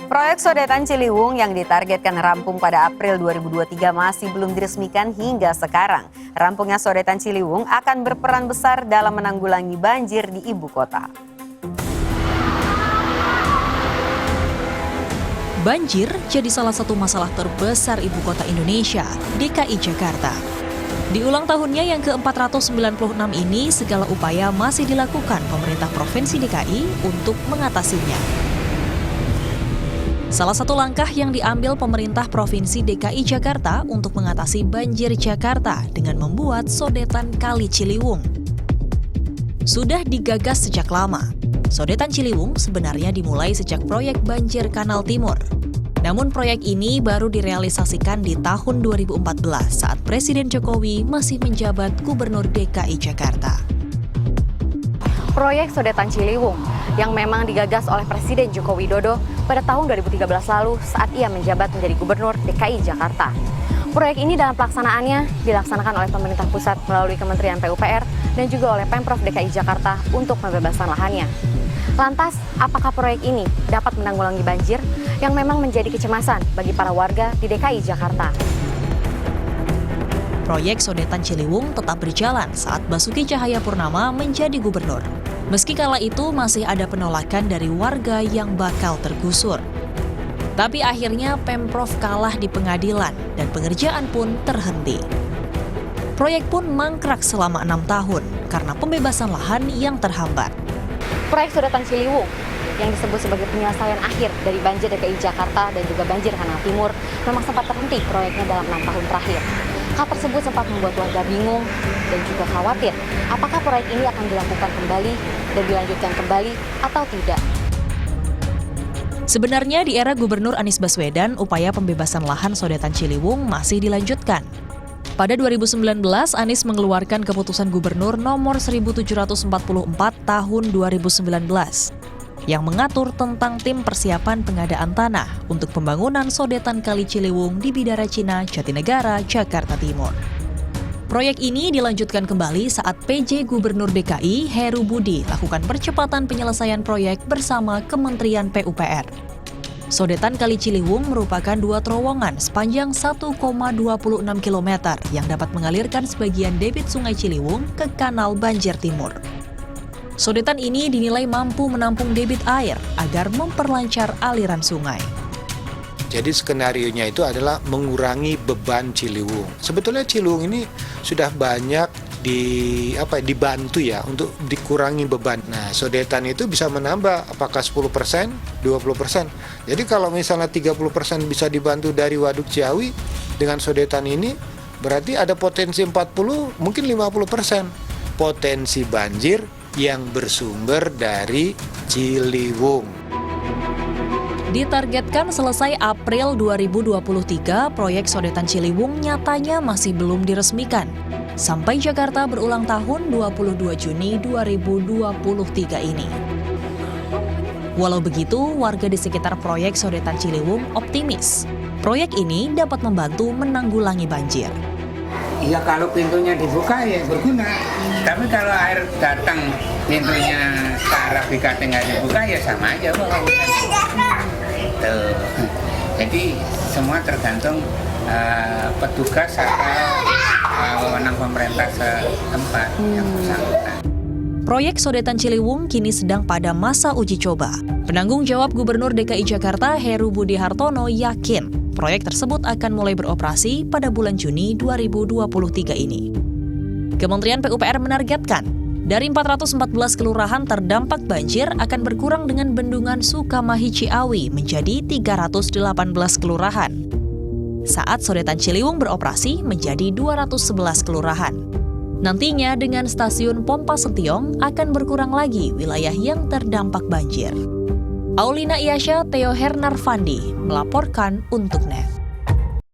Proyek Sodetan Ciliwung yang ditargetkan rampung pada April 2023 masih belum diresmikan hingga sekarang. Rampungnya Sodetan Ciliwung akan berperan besar dalam menanggulangi banjir di ibu kota. Banjir jadi salah satu masalah terbesar ibu kota Indonesia, DKI Jakarta. Di ulang tahunnya yang ke-496 ini, segala upaya masih dilakukan pemerintah Provinsi DKI untuk mengatasinya. Salah satu langkah yang diambil pemerintah Provinsi DKI Jakarta untuk mengatasi banjir Jakarta dengan membuat sodetan Kali Ciliwung. Sudah digagas sejak lama, sodetan Ciliwung sebenarnya dimulai sejak proyek banjir Kanal Timur. Namun proyek ini baru direalisasikan di tahun 2014 saat Presiden Jokowi masih menjabat Gubernur DKI Jakarta. Proyek Sodetan Ciliwung yang memang digagas oleh Presiden Joko Widodo pada tahun 2013 lalu saat ia menjabat menjadi Gubernur DKI Jakarta. Proyek ini dalam pelaksanaannya dilaksanakan oleh pemerintah pusat melalui Kementerian PUPR dan juga oleh Pemprov DKI Jakarta untuk pembebasan lahannya. Lantas, apakah proyek ini dapat menanggulangi banjir yang memang menjadi kecemasan bagi para warga di DKI Jakarta? Proyek Sodetan Ciliwung tetap berjalan saat Basuki Cahayapurnama menjadi gubernur. Meski kala itu masih ada penolakan dari warga yang bakal tergusur. Tapi akhirnya Pemprov kalah di pengadilan dan pengerjaan pun terhenti. Proyek pun mangkrak selama 6 tahun karena pembebasan lahan yang terhambat. Proyek Sodetan Ciliwung yang disebut sebagai penyelesaian akhir dari banjir DKI Jakarta dan juga banjir Kanal Timur memang sempat terhenti proyeknya dalam 6 tahun terakhir. Hal tersebut sempat membuat warga bingung dan juga khawatir apakah proyek ini akan dilakukan kembali dan dilanjutkan kembali atau tidak. Sebenarnya di era Gubernur Anies Baswedan, upaya pembebasan lahan Sodetan Ciliwung masih dilanjutkan. Pada 2019, Anies mengeluarkan keputusan Gubernur nomor 1744 tahun 2019 yang mengatur tentang tim persiapan pengadaan tanah untuk pembangunan sodetan Kali Ciliwung di Bidara Cina, Jatinegara, Jakarta Timur. Proyek ini dilanjutkan kembali saat PJ Gubernur DKI Heru Budi lakukan percepatan penyelesaian proyek bersama Kementerian PUPR. Sodetan Kali Ciliwung merupakan 2 terowongan sepanjang 1,26 km yang dapat mengalirkan sebagian debit Sungai Ciliwung ke Kanal Banjir Timur. Sodetan ini dinilai mampu menampung debit air agar memperlancar aliran sungai. Jadi skenarionya itu adalah mengurangi beban Ciliwung. Sebetulnya Ciliwung ini sudah banyak dibantu ya untuk dikurangi beban. Nah, sodetan itu bisa menambah apakah 10%, 20%. Jadi kalau misalnya 30% bisa dibantu dari Waduk Ciawi dengan sodetan ini, berarti ada potensi 40, mungkin 50% potensi banjir yang bersumber dari Ciliwung. Ditargetkan selesai April 2023, proyek Sodetan Ciliwung nyatanya masih belum diresmikan. Sampai Jakarta berulang tahun 22 Juni 2023 ini. Walau begitu, warga di sekitar proyek Sodetan Ciliwung optimis. Proyek ini dapat membantu menanggulangi banjir. Iya, kalau pintunya dibuka ya berguna. Tapi kalau air datang pintunya ke arah BKT nggak dibuka ya sama aja. Tuh. Jadi semua tergantung petugas atau wewenang pemerintah setempat yang bersangkutan. Proyek Sodetan Ciliwung kini sedang pada masa uji coba. Penanggung jawab Gubernur DKI Jakarta Heru Budi Hartono yakin proyek tersebut akan mulai beroperasi pada bulan Juni 2023 ini. Kementerian PUPR menargetkan dari 414 kelurahan terdampak banjir akan berkurang dengan bendungan Sukamahi Ciawi menjadi 318 kelurahan. Saat Sodetan Ciliwung beroperasi menjadi 211 kelurahan. Nantinya dengan stasiun Pompa Sentiong akan berkurang lagi wilayah yang terdampak banjir. Aulina Iyasha, Theo Hernarvandi melaporkan untuk NET.